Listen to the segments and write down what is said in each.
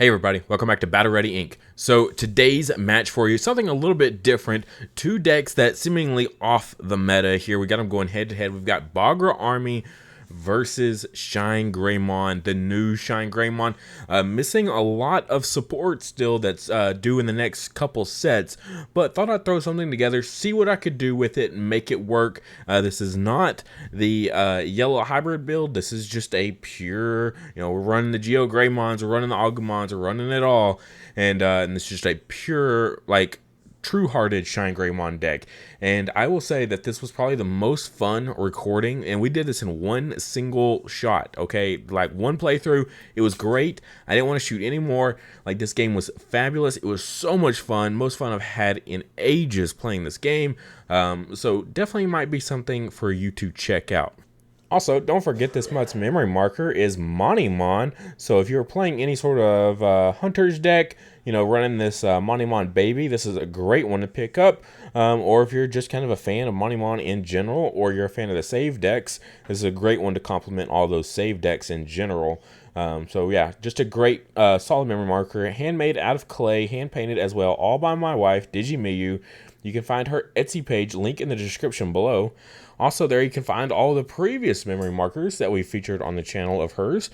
Hey everybody, welcome back to Battle Ready Inc. So today's match for you, something a little bit different. Two decks that seemingly off the meta here. We got them going head to head. We've got Bagra Army versus ShineGreymon, the new ShineGreymon. Missing a lot of support still that's due in the next couple sets, but thought I'd throw something together, see what I could do with it and make it work. This is not the yellow hybrid build. This is just a pure, we're running the GeoGreymons, we're running the Agumons, we're running it all, and it's just a pure, true-hearted ShineGreymon deck. And I will say that this was probably the most fun recording, and we did this in one single shot, okay? Like one playthrough, it was great. I didn't want to shoot any more. Like, this game was fabulous. It was so much fun, most fun I've had in ages playing this game. So definitely might be something for you to check out. Also, don't forget this month's memory marker is Monimon. So if you're playing any sort of Hunter's deck, running this Monimon baby, this is a great one to pick up. Or if you're just kind of a fan of Monimon in general, or you're a fan of the save decks, this is a great one to complement all those save decks in general. So yeah, just a great solid memory marker, handmade out of clay, hand painted as well, all by my wife, Digimon. You can find her Etsy page, link in the description below. Also, there you can find all the previous memory markers that we featured on the channel of hers,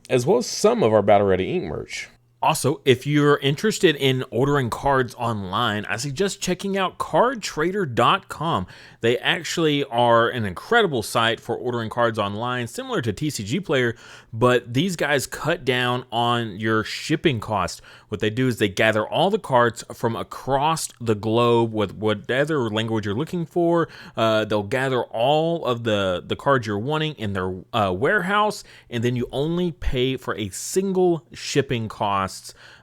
as well as some of our Battle Ready Inc. merch. Also, if you're interested in ordering cards online, I suggest checking out cardtrader.com. They actually are an incredible site for ordering cards online, similar to TCG Player, but these guys cut down on your shipping cost. What they do is they gather all the cards from across the globe with whatever language you're looking for. They'll gather all of the cards you're wanting in their warehouse, and then you only pay for a single shipping cost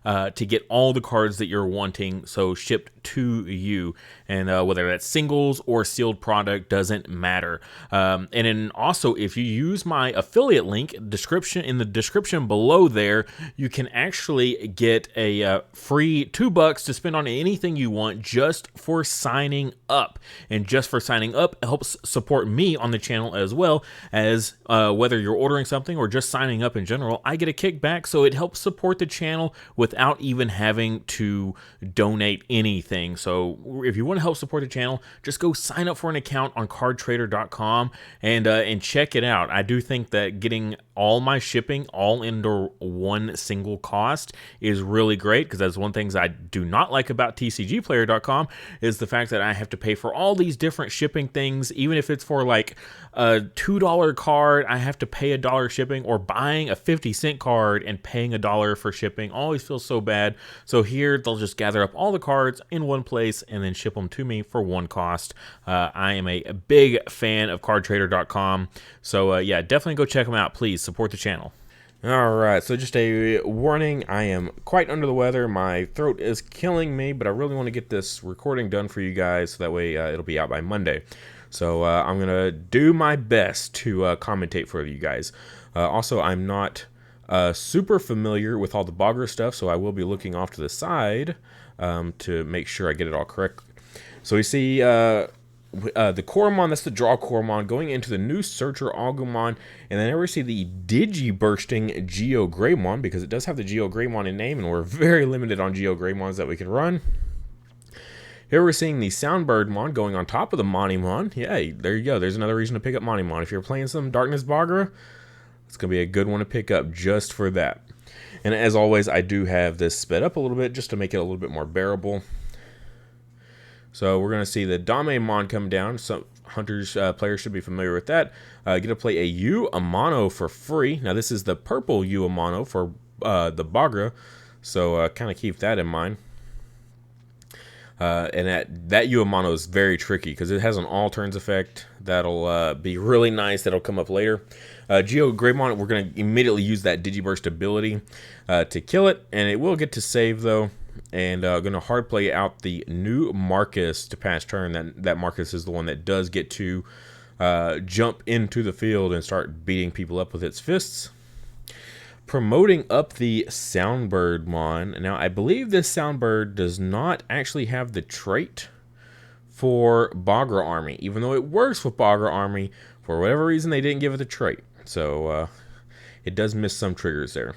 to get all the cards that you're wanting, so shipped to you. And whether that's singles or sealed product doesn't matter. And then also, if you use my affiliate link in the description below there, you can actually get a free $2 to spend on anything you want just for signing up. And just for signing up, it helps support me on the channel, as well as whether you're ordering something or just signing up in general, I get a kickback, so it helps support the channel without even having to donate anything. So if you want to help support the channel, just go sign up for an account on cardtrader.com and check it out. I do think that getting all my shipping all into one single cost is really great, because that's one thing I do not like about TCGplayer.com is the fact that I have to pay for all these different shipping things. Even if it's for like a $2 card, I have to pay $1 shipping, or buying a 50-cent card and paying $1 for shipping always feels so bad. So here they'll just gather up all the cards in one place and then ship them to me for one cost. I am a big fan of cardtrader.com, so yeah, definitely go check them out. Please support the channel. Alright, so just a warning, I am quite under the weather. My throat is killing me, but I really want to get this recording done for you guys so that way it'll be out by Monday. So I'm going to do my best to commentate for you guys. Also, I'm not super familiar with all the Bagra stuff, so I will be looking off to the side to make sure I get it all correct. So we see the Koromon, that's the draw Koromon, going into the new Searcher Agumon, and then we see the Digi-bursting GeoGreymon, because it does have the GeoGreymon in name, and we're very limited on GeoGreymons that we can run. Here we're seeing the Soundbirdmon going on top of the Monimon. Yeah, there you go. There's another reason to pick up Monimon. If you're playing some DarknessBagramon, it's going to be a good one to pick up just for that. And as always, I do have this sped up a little bit just to make it a little bit more bearable. So we're going to see the Damemon come down. Some Hunters players should be familiar with that. Get to play a Uamano for free. Now this is the purple Uamano for the Bagra, so kind of keep that in mind. And that Uamano is very tricky because it has an all turns effect that'll be really nice. That'll come up later. GeoGreymon, we're going to immediately use that Digiburst ability to kill it, and it will get to save though. And going to hard play out the new Marcus to pass turn. That Marcus is the one that does get to jump into the field and start beating people up with its fists. Promoting up the Soundbirdmon. Now, I believe this Soundbird does not actually have the trait for Bagra Army, even though it works with Bagra Army. For whatever reason, they didn't give it the trait. So, it does miss some triggers there.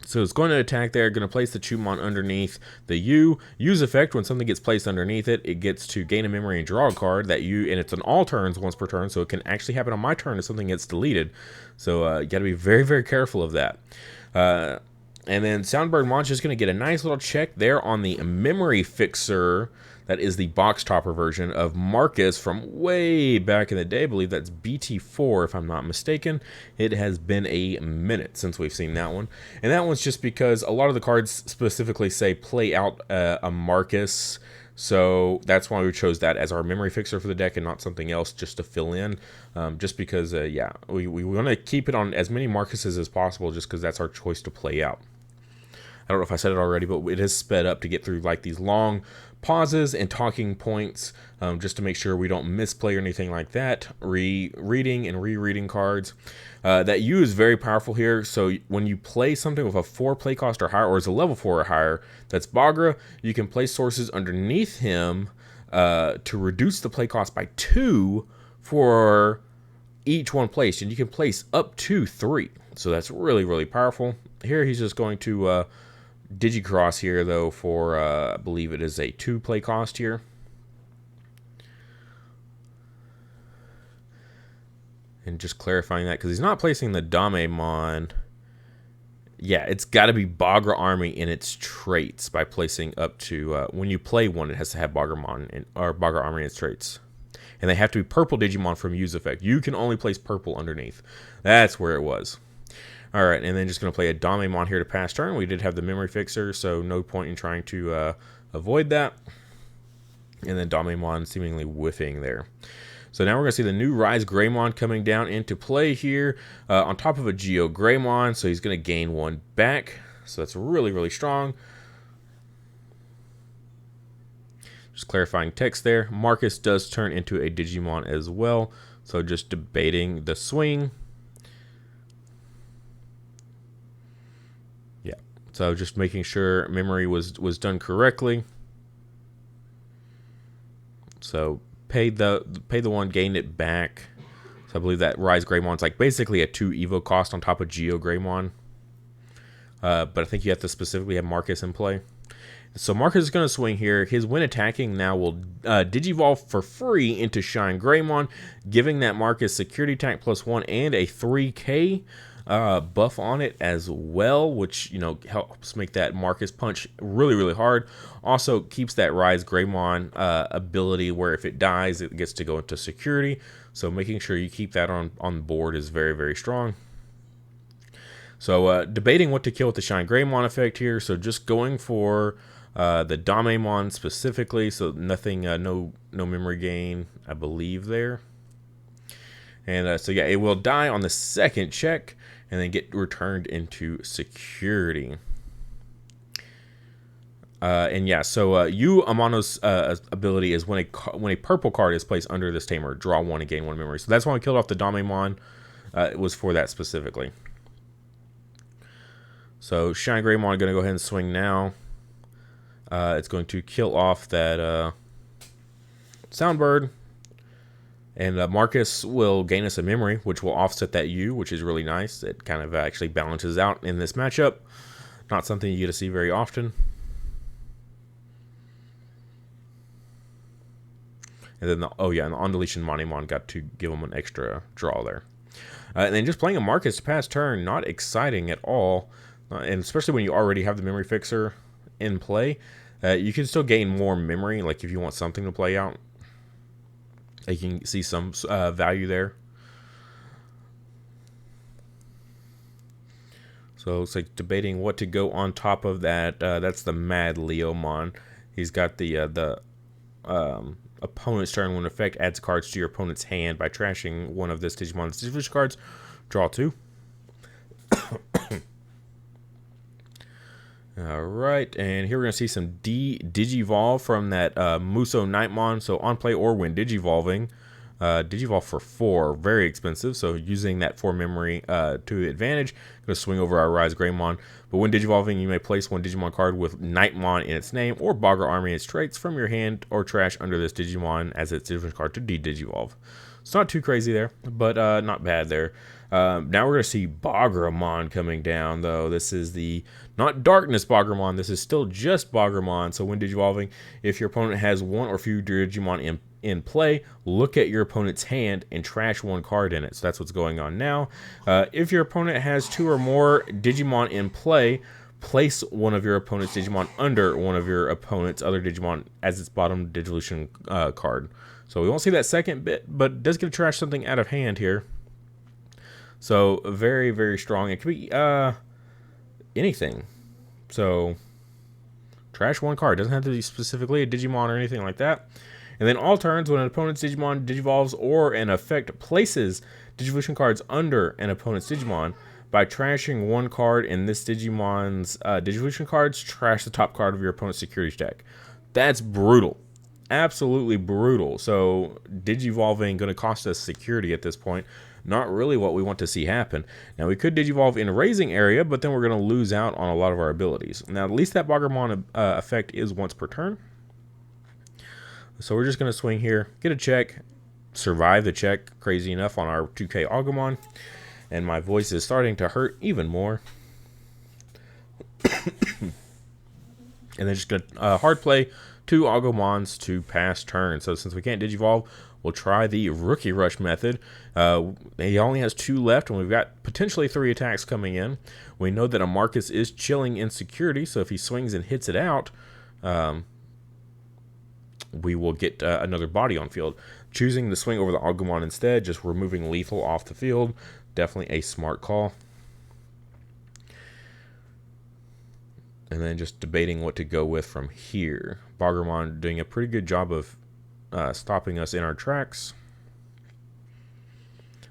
So it's going to attack there, going to place the Chumon underneath the Use effect. When something gets placed underneath it, it gets to gain a memory and draw a card that and it's on all turns once per turn, so it can actually happen on my turn if something gets deleted. So you got to be very, very careful of that. And then ShineGreymon is going to get a nice little check there on the memory fixer. That is the box topper version of Marcus from way back in the day. I believe that's BT4 if I'm not mistaken. It has been a minute since we've seen that one. And that one's just because a lot of the cards specifically say play out a Marcus. So that's why we chose that as our memory fixer for the deck and not something else just to fill in. Just because, yeah, we want to keep it on as many Marcuses as possible just because that's our choice to play out. I don't know if I said it already, but it is sped up to get through like these long pauses and talking points, just to make sure we don't misplay or anything like that. Reading and rereading cards. That U is very powerful here. So when you play something with a 4 play cost or higher, or is a level 4 or higher, that's Bagra, you can place sources underneath him to reduce the play cost by 2 for each one placed, and you can place up to 3. So that's really, really powerful. Here he's just going to Digicross here, though, for, I believe it is a 2 play cost here. And just clarifying that, because he's not placing the Damemon. Yeah, it's got to be Bagra Army in its traits by placing up to, when you play one, it has to have Bagramon or Bagra Army in its traits. And they have to be purple Digimon from Use effect. You can only place purple underneath. That's where it was. Alright, and then just going to play a Damemon here to pass turn. We did have the memory fixer, so no point in trying to avoid that. And then Damemon seemingly whiffing there. So now we're going to see the new ShineGreymon coming down into play here on top of a GeoGreymon. So he's going to gain 1 back. So that's really, really strong. Just clarifying text there. Marcus does turn into a Digimon as well. So just debating the swing. Yeah. So just making sure memory was done correctly. So paid the one, gained it back. So I believe that ShineGreymon's like basically a 2 Evo cost on top of GeoGreymon. But I think you have to specifically have Marcus in play. So Marcus is going to swing here. His when attacking now will Digivolve for free into ShineGreymon, giving that Marcus security attack +1 and a 3k buff on it as well, which, you know, helps make that Marcus punch really, really hard. Also keeps that ShineGreymon ability where if it dies, it gets to go into security. So making sure you keep that on board is very, very strong. So debating what to kill with the ShineGreymon effect here. So just going for the Damemon specifically, so nothing, no memory gain, I believe there. And so yeah, it will die on the second check and then get returned into security. And yeah, so Yu Amano's ability is when a purple card is placed under this tamer, draw 1 and gain 1 memory. So that's why we killed off the Damemon. It was for that specifically. So ShineGreymon going to go ahead and swing now. It's going to kill off that Soundbird. And Marcus will gain us a memory, which will offset that U, which is really nice. It kind of actually balances out in this matchup. Not something you get to see very often. And then, and the on-deletion Monemon got to give him an extra draw there. And then just playing a Marcus to pass turn, not exciting at all. And especially when you already have the memory fixer in play, you can still gain more memory. Like if you want something to play out, you can see some value there. So it's like debating what to go on top of that. That's the Mad Leomon. He's got the opponent's turn. When effect adds cards to your opponent's hand by trashing one of this Digimon's distribution cards. Draw 2. Alright, and here we're going to see some Digivolve from that Muso Nightmon. So on play or when Digivolving, Digivolve for 4, very expensive. So using that 4 memory to advantage, going to swing over our ShineGreymon. But when Digivolving, you may place 1 Digimon card with Nightmon in its name or Bagra Army in its traits from your hand or trash under this Digimon as its distribution card to de-Digivolve. It's not too crazy there, but not bad there. Now we're going to see Bagramon coming down, though. This is the, not DarknessBagramon, this is still just Bagramon. So when Digivolving, if your opponent has one or few Digimon in play, look at your opponent's hand and trash one card in it. So that's what's going on now. If your opponent has two or more Digimon in play, place one of your opponent's Digimon under one of your opponent's other Digimon as its bottom Digivolution card. So we won't see that second bit, but it does get to trash something out of hand here. So very, very strong. It could be anything. So trash one card. Doesn't have to be specifically a Digimon or anything like that. And then all turns, when an opponent's Digimon digivolves or an effect places Digivolution cards under an opponent's Digimon, by trashing one card in this Digimon's Digivolution cards, trash the top card of your opponent's securities deck. That's brutal. Absolutely brutal. So Digivolving going to cost us security at this point. Not really what we want to see happen. Now, we could Digivolve in Raising Area, but then we're going to lose out on a lot of our abilities. Now, at least that Bagramon effect is once per turn. So we're just going to swing here, get a check, survive the check, crazy enough, on our 2K Agumon. And my voice is starting to hurt even more. And then just going to hard play 2 Agumons to pass turn. So since we can't Digivolve, we'll try the Rookie Rush method. He only has 2 left, and we've got potentially 3 attacks coming in. We know that a Marcus is chilling in security, so if he swings and hits it out, we will get another body on field. Choosing to swing over the Agumon instead, just removing lethal off the field, definitely a smart call. And then just debating what to go with from here. Bagramon doing a pretty good job of stopping us in our tracks.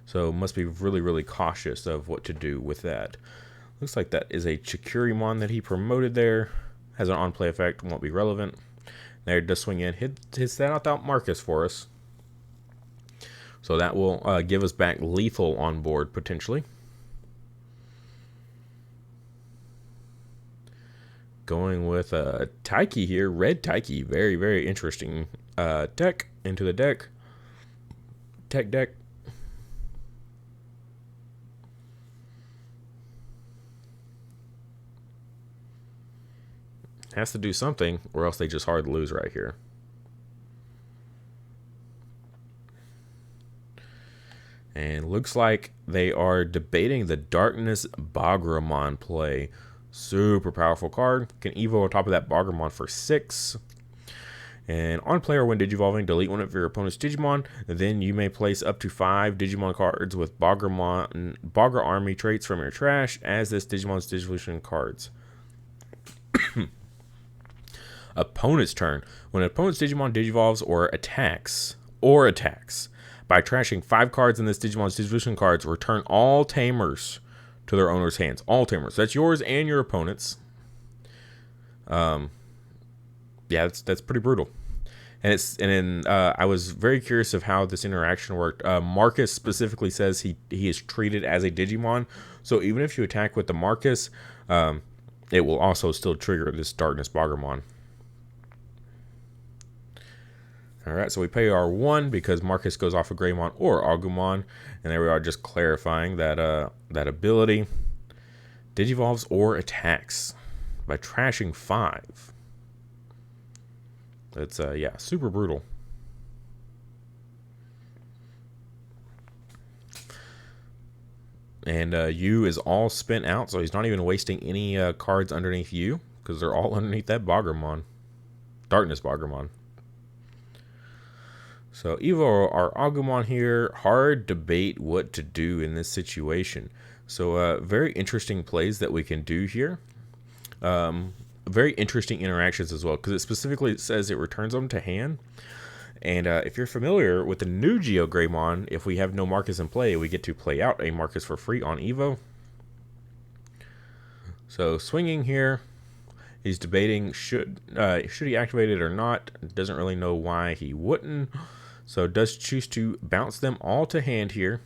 So must be really, really cautious of what to do with that. Looks like that is a ShineGreymon that he promoted there. Has an on-play effect, won't be relevant. There, does swing in, hits that out Marcus for us. So that will give us back lethal on board, potentially. Going with Taiki here, red Taiki. Very, very interesting deck into the deck. Tech deck. Has to do something, or else they just hard lose right here. And looks like they are debating the DarknessBagramon play. Super powerful card. Can Evo on top of that Bagramon for 6. And on player, when Digivolving, delete one of your opponent's Digimon. Then you may place up to 5 Digimon cards with Bagra Army traits from your trash as this Digimon's Digivolution cards. Opponent's turn. When an opponent's Digimon digivolves or attacks, by trashing 5 cards in this Digimon's Digivolution cards, return all Tamers to their owner's hands. All Tamers. That's yours and your opponent's. Yeah, that's pretty brutal. And I was very curious of how this interaction worked. Marcus specifically says he is treated as a Digimon. So even if you attack with the Marcus, it will also still trigger this DarknessBagramon. Alright, so we pay our 1 because Marcus goes off of Greymon or Agumon. And there we are, just clarifying that that ability. Digivolves or attacks by trashing 5. That's, yeah, super brutal. And U is all spent out, so he's not even wasting any cards underneath U, because they're all underneath that Bagramon. DarknessBagramon. So Evo our Agumon here. Hard debate what to do in this situation. So very interesting plays that we can do here. Very interesting interactions as well, because it specifically says it returns them to hand. And if you're familiar with the new GeoGreymon, if we have no Marcus in play, we get to play out a Marcus for free on Evo. So swinging here, he's debating should he activate it or not. Doesn't really know why he wouldn't. So does choose to bounce them all to hand here,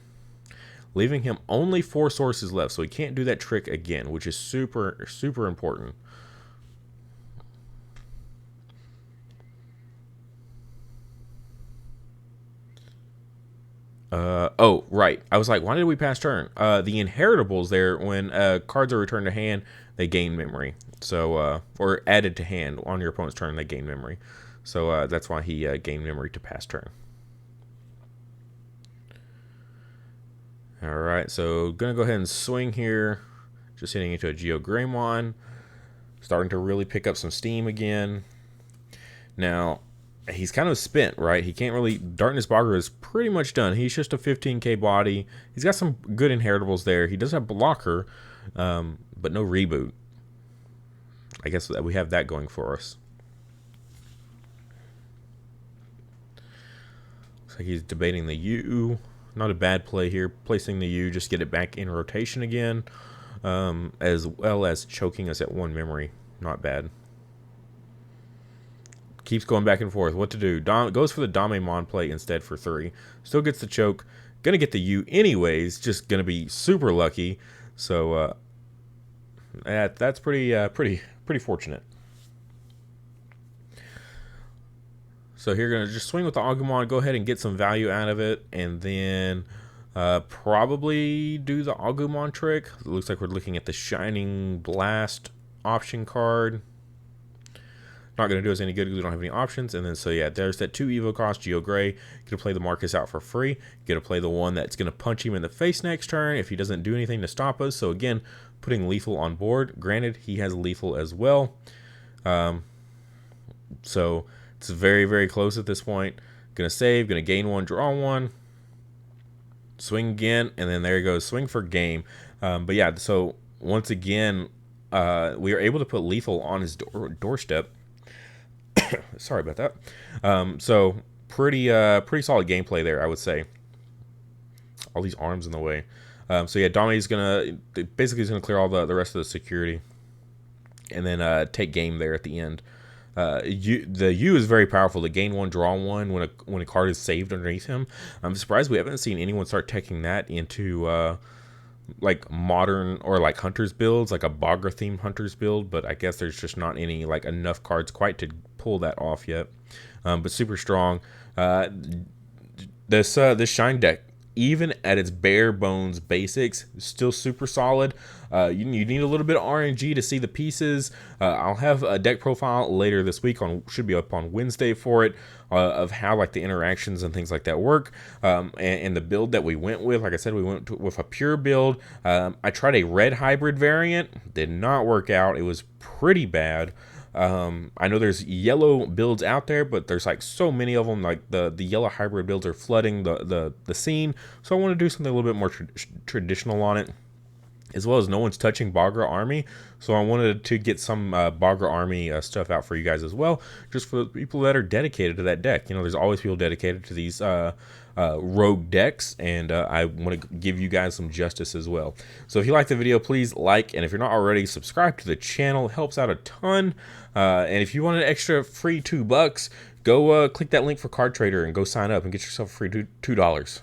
leaving him only 4 sources left. So he can't do that trick again, which is super, super important. Oh, right. I was like, why did we pass turn? The inheritables there, when cards are returned to hand, they gain memory. So, or added to hand on your opponent's turn, they gain memory. So that's why he gained memory to pass turn. All right, so gonna go ahead and swing here. Just hitting into a ShineGreymon. Starting to really pick up some steam again. Now, he's kind of spent, right? He can't really... DarknessBagramon is pretty much done. He's just a 15k body. He's got some good inheritables there. He does have blocker, but no reboot. I guess that we have that going for us. Looks like he's debating the U. Not a bad play here. Placing the U, just get it back in rotation again. As well as choking us at 1 memory. Not bad. Keeps going back and forth. What to do? Goes for the Digimon play instead for 3. Still gets the choke. Gonna get the U anyways. Just gonna be super lucky. So that's pretty fortunate. So here, gonna just swing with the Agumon. Go ahead and get some value out of it, and then probably do the Agumon trick. It looks like we're looking at the Shining Blast option card. Not going to do us any good because we don't have any options. And then, so yeah, there's that 2 Evo cost, GeoGray. Going to play the Marcus out for free. Going to play the one that's going to punch him in the face next turn if he doesn't do anything to stop us. So again, putting lethal on board. Granted, he has lethal as well. So it's very, very close at this point. Going to save, going to gain 1, draw 1. Swing again, and then there he goes. Swing for game. But yeah, so once again, we are able to put lethal on his doorstep. Sorry about that. So pretty solid gameplay there, I would say. All these arms in the way. So yeah, Domi's gonna clear all the rest of the security, and then take game there at the end. The U is very powerful to gain 1, draw 1 when a card is saved underneath him. I'm surprised we haven't seen anyone start taking that into like modern or like hunters builds, like a Bagra themed hunters build, but I guess there's just not any like enough cards quite to pull that off yet. But super strong. This Shine deck, even at its bare bones basics, still super solid. You need a little bit of RNG to see the pieces. I'll have a deck profile later this week, should be up on Wednesday for it, of how like the interactions and things like that work. And the build that we went with, like I said, we went with a pure build. I tried a red hybrid variant, did not work out. It was pretty bad. I know there's yellow builds out there, but there's like so many of them. Like the yellow hybrid builds are flooding the scene. So I want to do something a little bit more traditional on it, as well as no one's touching Bagra Army. So I wanted to get some Bagra Army stuff out for you guys as well, just for the people that are dedicated to that deck. You know, there's always people dedicated to these rogue decks, and I want to give you guys some justice as well. So if you like the video, please like, and if you're not already, subscribe to the channel. It helps out a ton. And if you want an extra free $2, go click that link for Card Trader and go sign up and get yourself a free $2.